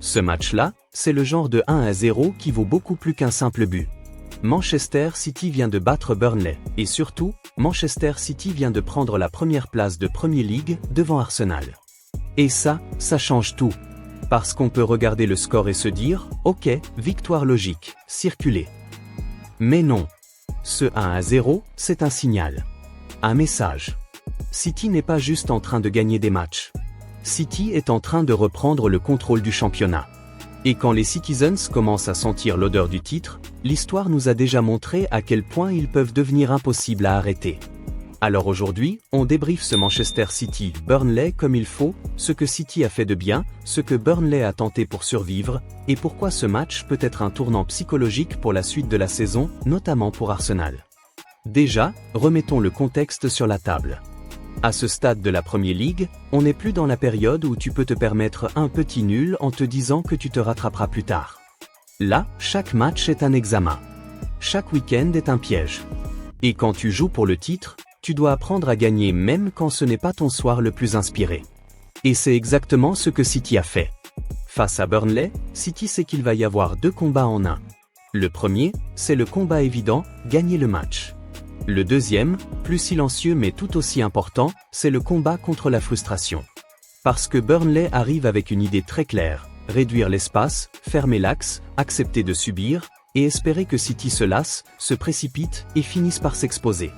Ce match-là, c'est le genre de 1-0 qui vaut beaucoup plus qu'un simple but. Manchester City vient de battre Burnley, et surtout, Manchester City vient de prendre la première place de Premier League devant Arsenal. Et ça change tout. Parce qu'on peut regarder le score et se dire, ok, victoire logique, circuler. Mais non. Ce 1-0, c'est un signal. Un message. City n'est pas juste en train de gagner des matchs. City est en train de reprendre le contrôle du championnat. Et quand les Citizens commencent à sentir l'odeur du titre, l'histoire nous a déjà montré à quel point ils peuvent devenir impossibles à arrêter. Alors aujourd'hui, on débriefe ce Manchester City-Burnley comme il faut, ce que City a fait de bien, ce que Burnley a tenté pour survivre, et pourquoi ce match peut être un tournant psychologique pour la suite de la saison, notamment pour Arsenal. Déjà, remettons le contexte sur la table. À ce stade de la Premier League, on n'est plus dans la période où tu peux te permettre un petit nul en te disant que tu te rattraperas plus tard. Là, chaque match est un examen. Chaque week-end est un piège. Et quand tu joues pour le titre, tu dois apprendre à gagner même quand ce n'est pas ton soir le plus inspiré. Et c'est exactement ce que City a fait. Face à Burnley, City sait qu'il va y avoir 2 combats en un. Le premier, c'est le combat évident, gagner le match. Le deuxième, plus silencieux mais tout aussi important, c'est le combat contre la frustration. Parce que Burnley arrive avec une idée très claire, réduire l'espace, fermer l'axe, accepter de subir, et espérer que City se lasse, se précipite et finisse par s'exposer.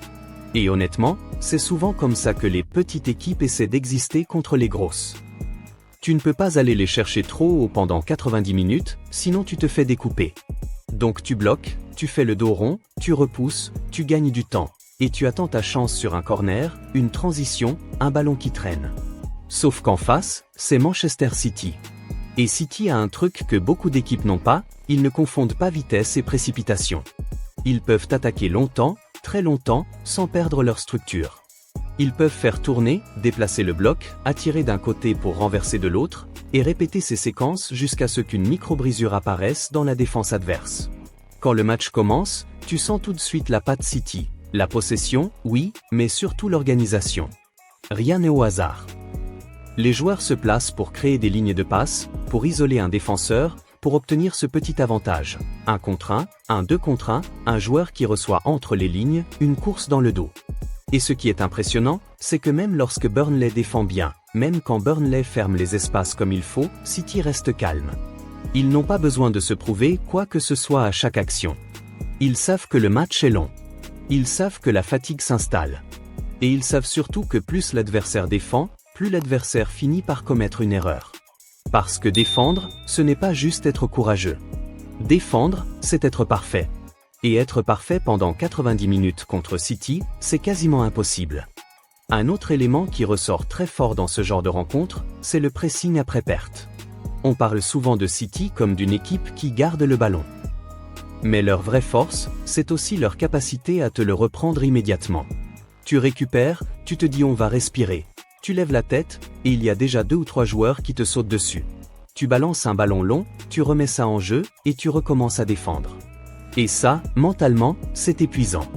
Et honnêtement, c'est souvent comme ça que les petites équipes essaient d'exister contre les grosses. Tu ne peux pas aller les chercher trop haut pendant 90 minutes, sinon tu te fais découper. Donc tu bloques, tu fais le dos rond, tu repousses, tu gagnes du temps, et tu attends ta chance sur un corner, une transition, un ballon qui traîne. Sauf qu'en face, c'est Manchester City. Et City a un truc que beaucoup d'équipes n'ont pas, ils ne confondent pas vitesse et précipitation. Ils peuvent attaquer longtemps, très longtemps, sans perdre leur structure. Ils peuvent faire tourner, déplacer le bloc, attirer d'un côté pour renverser de l'autre, et répéter ces séquences jusqu'à ce qu'une micro-brisure apparaisse dans la défense adverse. Quand le match commence, tu sens tout de suite la patte City. La possession, oui, mais surtout l'organisation. Rien n'est au hasard. Les joueurs se placent pour créer des lignes de passe, pour isoler un défenseur, pour obtenir ce petit avantage. 1 contre 1, un 2 contre 1, un joueur qui reçoit entre les lignes, une course dans le dos. Et ce qui est impressionnant, c'est que même lorsque Burnley défend bien, même quand Burnley ferme les espaces comme il faut, City reste calme. Ils n'ont pas besoin de se prouver quoi que ce soit à chaque action. Ils savent que le match est long. Ils savent que la fatigue s'installe. Et ils savent surtout que plus l'adversaire défend, plus l'adversaire finit par commettre une erreur. Parce que défendre, ce n'est pas juste être courageux. Défendre, c'est être parfait. Et être parfait pendant 90 minutes contre City, c'est quasiment impossible. Un autre élément qui ressort très fort dans ce genre de rencontre, c'est le pressing après perte. On parle souvent de City comme d'une équipe qui garde le ballon. Mais leur vraie force, c'est aussi leur capacité à te le reprendre immédiatement. Tu récupères, tu te dis on va respirer. Tu lèves la tête, et il y a déjà 2 ou 3 joueurs qui te sautent dessus. Tu balances un ballon long, tu remets ça en jeu, et tu recommences à défendre. Et ça, mentalement, c'est épuisant.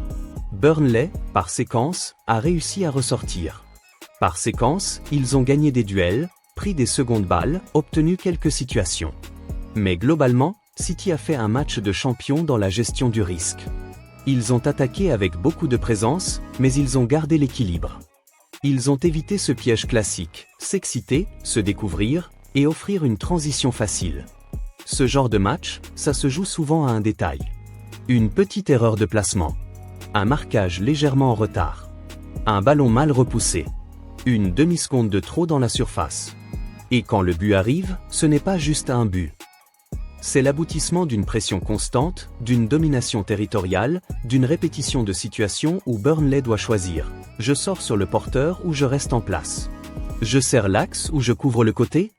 Burnley, par séquence, a réussi à ressortir. Par séquence, ils ont gagné des duels, pris des secondes balles, obtenu quelques situations. Mais globalement, City a fait un match de champion dans la gestion du risque. Ils ont attaqué avec beaucoup de présence, mais ils ont gardé l'équilibre. Ils ont évité ce piège classique, s'exciter, se découvrir, et offrir une transition facile. Ce genre de match, ça se joue souvent à un détail. Une petite erreur de placement. Un marquage légèrement en retard. Un ballon mal repoussé. Une demi-seconde de trop dans la surface. Et quand le but arrive, ce n'est pas juste un but. C'est l'aboutissement d'une pression constante, d'une domination territoriale, d'une répétition de situations où Burnley doit choisir. Je sors sur le porteur ou je reste en place. Je serre l'axe ou je couvre le côté.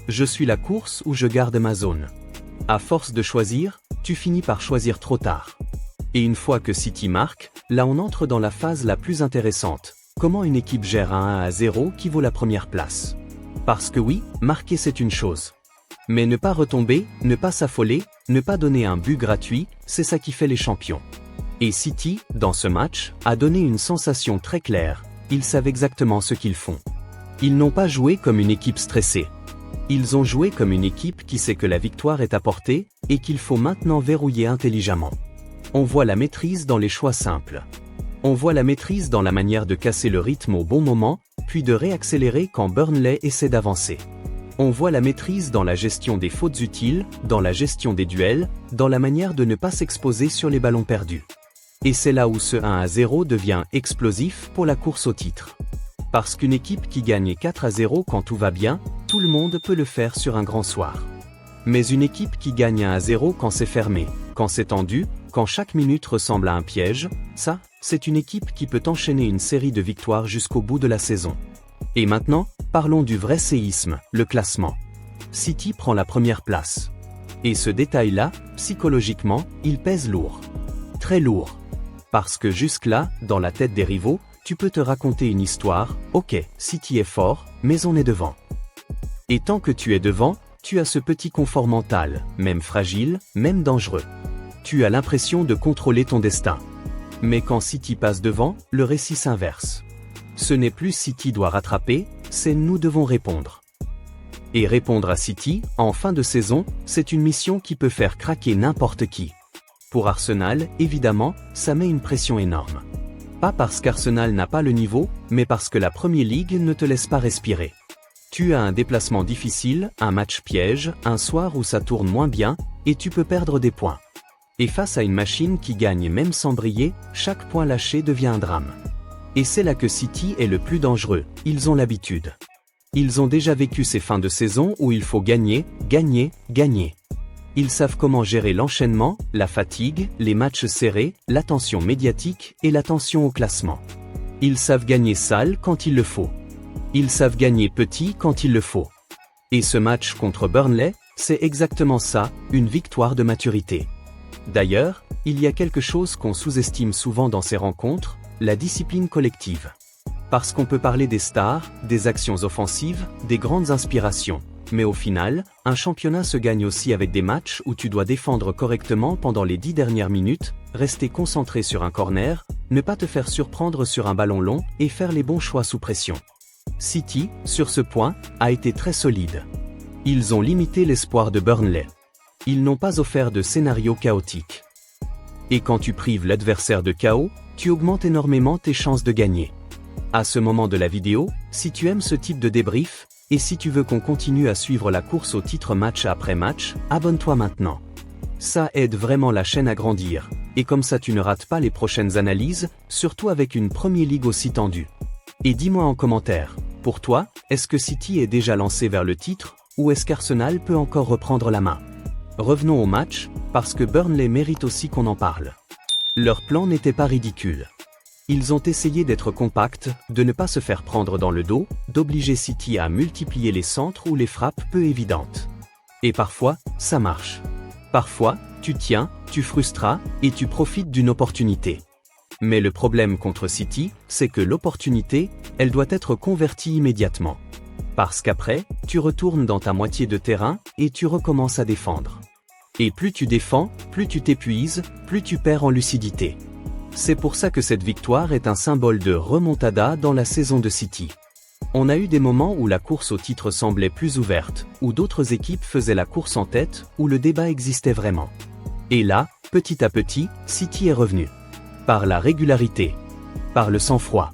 Je suis la course ou je garde ma zone. À force de choisir, tu finis par choisir trop tard. Et une fois que City marque, là on entre dans la phase la plus intéressante. Comment une équipe gère un 1-0 qui vaut la première place? Parce que oui, marquer c'est une chose. Mais ne pas retomber, ne pas s'affoler, ne pas donner un but gratuit, c'est ça qui fait les champions. Et City, dans ce match, a donné une sensation très claire. Ils savent exactement ce qu'ils font. Ils n'ont pas joué comme une équipe stressée. Ils ont joué comme une équipe qui sait que la victoire est à portée et qu'il faut maintenant verrouiller intelligemment. On voit la maîtrise dans les choix simples. On voit la maîtrise dans la manière de casser le rythme au bon moment, puis de réaccélérer quand Burnley essaie d'avancer. On voit la maîtrise dans la gestion des fautes utiles, dans la gestion des duels, dans la manière de ne pas s'exposer sur les ballons perdus. Et c'est là où ce 1-0 devient explosif pour la course au titre. Parce qu'une équipe qui gagne 4-0 quand tout va bien, tout le monde peut le faire sur un grand soir. Mais une équipe qui gagne 1-0 quand c'est fermé, quand c'est tendu, quand chaque minute ressemble à un piège, ça, c'est une équipe qui peut enchaîner une série de victoires jusqu'au bout de la saison. Et maintenant, parlons du vrai séisme, le classement. City prend la première place. Et ce détail-là, psychologiquement, il pèse lourd. Très lourd. Parce que jusque-là, dans la tête des rivaux, tu peux te raconter une histoire, ok, City est fort, mais on est devant. Et tant que tu es devant, tu as ce petit confort mental, même fragile, même dangereux. Tu as l'impression de contrôler ton destin. Mais quand City passe devant, le récit s'inverse. Ce n'est plus City doit rattraper, c'est nous devons répondre. Et répondre à City, en fin de saison, c'est une mission qui peut faire craquer n'importe qui. Pour Arsenal, évidemment, ça met une pression énorme. Pas parce qu'Arsenal n'a pas le niveau, mais parce que la Premier League ne te laisse pas respirer. Tu as un déplacement difficile, un match piège, un soir où ça tourne moins bien, et tu peux perdre des points. Et face à une machine qui gagne même sans briller, chaque point lâché devient un drame. Et c'est là que City est le plus dangereux, ils ont l'habitude. Ils ont déjà vécu ces fins de saison où il faut gagner, gagner, gagner. Ils savent comment gérer l'enchaînement, la fatigue, les matchs serrés, l'attention médiatique et l'attention au classement. Ils savent gagner sale quand il le faut. Ils savent gagner petit quand il le faut. Et ce match contre Burnley, c'est exactement ça, une victoire de maturité. D'ailleurs, il y a quelque chose qu'on sous-estime souvent dans ces rencontres, la discipline collective. Parce qu'on peut parler des stars, des actions offensives, des grandes inspirations. Mais au final, un championnat se gagne aussi avec des matchs où tu dois défendre correctement pendant les 10 dernières minutes, rester concentré sur un corner, ne pas te faire surprendre sur un ballon long et faire les bons choix sous pression. City, sur ce point, a été très solide. Ils ont limité l'espoir de Burnley. Ils n'ont pas offert de scénario chaotique. Et quand tu prives l'adversaire de chaos, tu augmentes énormément tes chances de gagner. À ce moment de la vidéo, si tu aimes ce type de débrief, et si tu veux qu'on continue à suivre la course au titre match après match, abonne-toi maintenant. Ça aide vraiment la chaîne à grandir, et comme ça tu ne rates pas les prochaines analyses, surtout avec une Premier League aussi tendue. Et dis-moi en commentaire, pour toi, est-ce que City est déjà lancé vers le titre, ou est-ce qu'Arsenal peut encore reprendre la main? Revenons au match, parce que Burnley mérite aussi qu'on en parle. Leur plan n'était pas ridicule. Ils ont essayé d'être compacts, de ne pas se faire prendre dans le dos, d'obliger City à multiplier les centres ou les frappes peu évidentes. Et parfois, ça marche. Parfois, tu tiens, tu frustras, et tu profites d'une opportunité. Mais le problème contre City, c'est que l'opportunité, elle doit être convertie immédiatement. Parce qu'après, tu retournes dans ta moitié de terrain, et tu recommences à défendre. Et plus tu défends, plus tu t'épuises, plus tu perds en lucidité. C'est pour ça que cette victoire est un symbole de remontada dans la saison de City. On a eu des moments où la course au titre semblait plus ouverte, où d'autres équipes faisaient la course en tête, où le débat existait vraiment. Et là, petit à petit, City est revenu. Par la régularité. Par le sang-froid.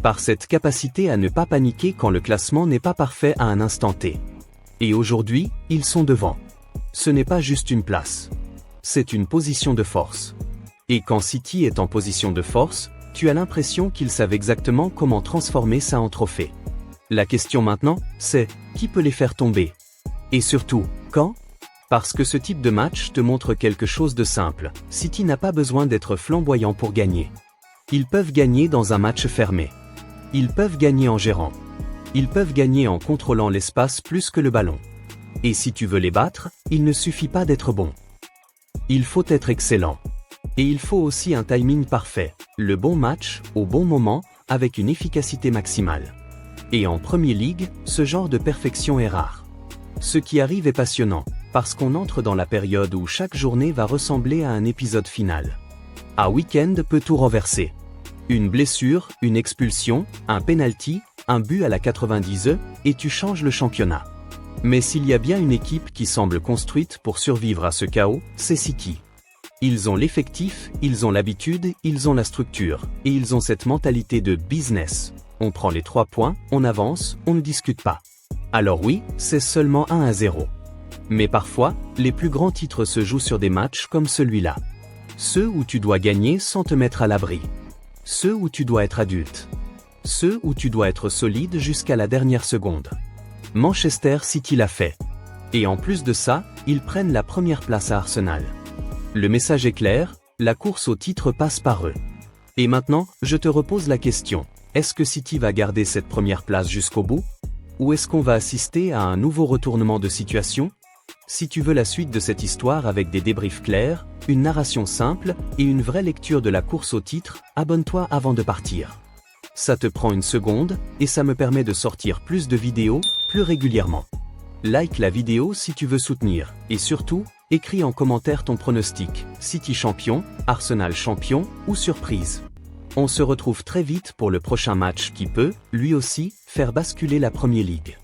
Par cette capacité à ne pas paniquer quand le classement n'est pas parfait à un instant T. Et aujourd'hui, ils sont devant. Ce n'est pas juste une place. C'est une position de force. Et quand City est en position de force, tu as l'impression qu'ils savent exactement comment transformer ça en trophée. La question maintenant, c'est, qui peut les faire tomber? Et surtout, quand? Parce que ce type de match te montre quelque chose de simple, City n'a pas besoin d'être flamboyant pour gagner. Ils peuvent gagner dans un match fermé. Ils peuvent gagner en gérant. Ils peuvent gagner en contrôlant l'espace plus que le ballon. Et si tu veux les battre, il ne suffit pas d'être bon. Il faut être excellent. Et il faut aussi un timing parfait, le bon match, au bon moment, avec une efficacité maximale. Et en Premier League, ce genre de perfection est rare. Ce qui arrive est passionnant, parce qu'on entre dans la période où chaque journée va ressembler à un épisode final. Un week-end peut tout renverser. Une blessure, une expulsion, un penalty, un but à la 90e, et tu changes le championnat. Mais s'il y a bien une équipe qui semble construite pour survivre à ce chaos, c'est City. Ils ont l'effectif, ils ont l'habitude, ils ont la structure, et ils ont cette mentalité de business. On prend les 3 points, on avance, on ne discute pas. Alors oui, c'est seulement 1-0. Mais parfois, les plus grands titres se jouent sur des matchs comme celui-là. Ceux où tu dois gagner sans te mettre à l'abri. Ceux où tu dois être adulte. Ceux où tu dois être solide jusqu'à la dernière seconde. Manchester City l'a fait. Et en plus de ça, ils prennent la première place à Arsenal. Le message est clair, la course au titre passe par eux. Et maintenant, je te repose la question, est-ce que City va garder cette première place jusqu'au bout? Ou est-ce qu'on va assister à un nouveau retournement de situation? Si tu veux la suite de cette histoire avec des débriefs clairs, une narration simple et une vraie lecture de la course au titre, abonne-toi avant de partir. Ça te prend une seconde, et ça me permet de sortir plus de vidéos, plus régulièrement. Like la vidéo si tu veux soutenir, et surtout, écris en commentaire ton pronostic, City champion, Arsenal champion, ou surprise. On se retrouve très vite pour le prochain match qui peut, lui aussi, faire basculer la Premier League.